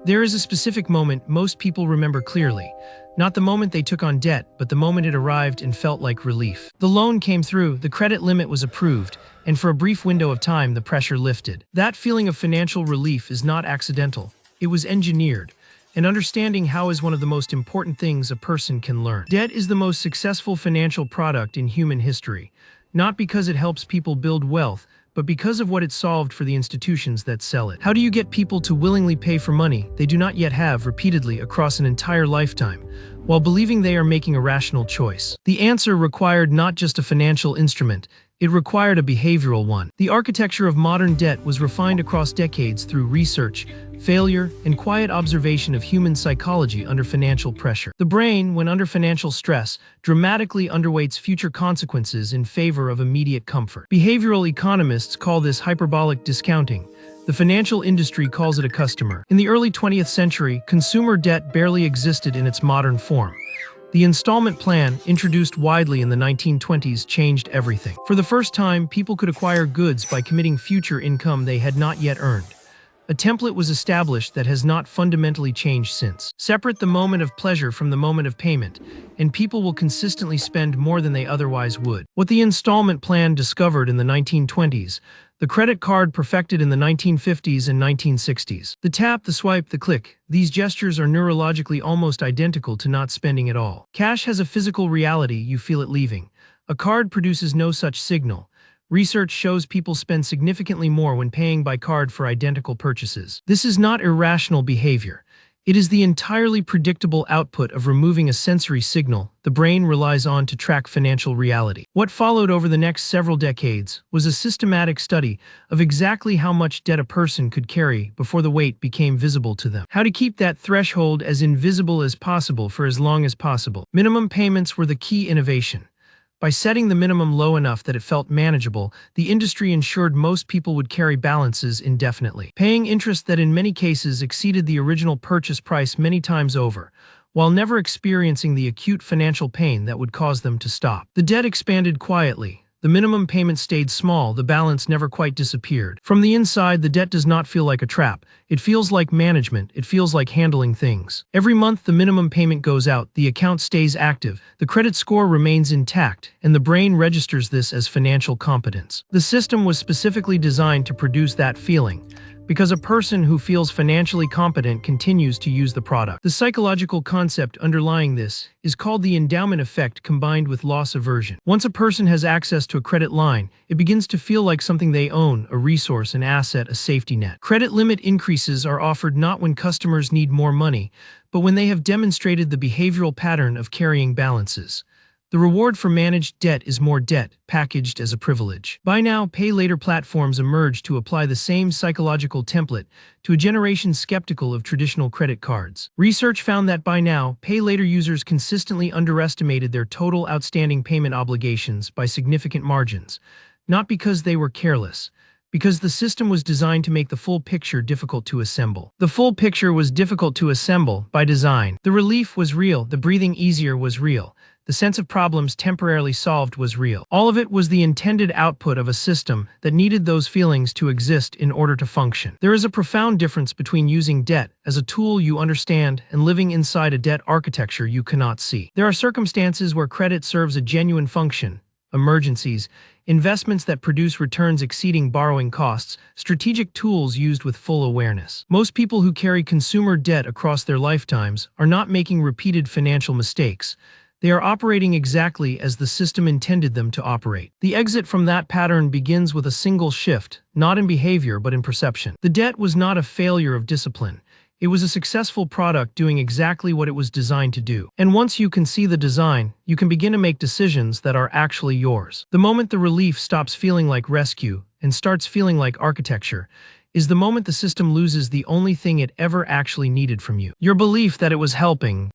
There is a specific moment most people remember clearly. Not the moment they took on debt, but the moment it arrived and felt like relief. The loan came through, the credit limit was approved, and for a brief window of time, the pressure lifted. That feeling of financial relief is not accidental. It was engineered. And understanding how is one of the most important things a person can learn. Debt is the most successful financial product in human history, not because it helps people build wealth, but because of what it solved for the institutions that sell it. How do you get people to willingly pay for money they do not yet have repeatedly across an entire lifetime, while believing they are making a rational choice? The answer required not just a financial instrument, it required a behavioral one. The architecture of modern debt was refined across decades through research, failure, and quiet observation of human psychology under financial pressure. The brain, when under financial stress, dramatically underweights future consequences in favor of immediate comfort. Behavioral economists call this hyperbolic discounting. The financial industry calls it a customer. In the early 20th century, consumer debt barely existed in its modern form. The installment plan, introduced widely in the 1920s, changed everything. For the first time, people could acquire goods by committing future income they had not yet earned. A template was established that has not fundamentally changed since. Separate the moment of pleasure from the moment of payment, and people will consistently spend more than they otherwise would. What the installment plan discovered in the 1920s, the credit card perfected in the 1950s and 1960s. The tap, the swipe, the click, these gestures are neurologically almost identical to not spending at all. Cash has a physical reality, you feel it leaving. A card produces no such signal. Research shows people spend significantly more when paying by card for identical purchases. This is not irrational behavior. It is the entirely predictable output of removing a sensory signal the brain relies on to track financial reality. What followed over the next several decades was a systematic study of exactly how much debt a person could carry before the weight became visible to them. How to keep that threshold as invisible as possible for as long as possible. Minimum payments were the key innovation. By setting the minimum low enough that it felt manageable, the industry ensured most people would carry balances indefinitely, paying interest that in many cases exceeded the original purchase price many times over, while never experiencing the acute financial pain that would cause them to stop. The debt expanded quietly. The minimum payment stayed small, the balance never quite disappeared. From the inside, the debt does not feel like a trap. It feels like management, it feels like handling things. Every month the minimum payment goes out, the account stays active, the credit score remains intact, and the brain registers this as financial competence. The system was specifically designed to produce that feeling, because a person who feels financially competent continues to use the product. The psychological concept underlying this is called the endowment effect combined with loss aversion. Once a person has access to a credit line, it begins to feel like something they own, a resource, an asset, a safety net. Credit limit increases are offered not when customers need more money, but when they have demonstrated the behavioral pattern of carrying balances. The reward for managed debt is more debt, packaged as a privilege. Buy now, pay later platforms emerged to apply the same psychological template to a generation skeptical of traditional credit cards. Research found that buy now, pay later users consistently underestimated their total outstanding payment obligations by significant margins, not because they were careless, because the system was designed to make the full picture difficult to assemble. The full picture was difficult to assemble by design. The relief was real, the breathing easier was real. The sense of problems temporarily solved was real. All of it was the intended output of a system that needed those feelings to exist in order to function. There is a profound difference between using debt as a tool you understand and living inside a debt architecture you cannot see. There are circumstances where credit serves a genuine function: emergencies, investments that produce returns exceeding borrowing costs, strategic tools used with full awareness. Most people who carry consumer debt across their lifetimes are not making repeated financial mistakes. They are operating exactly as the system intended them to operate. The exit from that pattern begins with a single shift, not in behavior but in perception. The debt was not a failure of discipline. It was a successful product doing exactly what it was designed to do. And once you can see the design, you can begin to make decisions that are actually yours. The moment the relief stops feeling like rescue and starts feeling like architecture is the moment the system loses the only thing it ever actually needed from you: your belief that it was helping.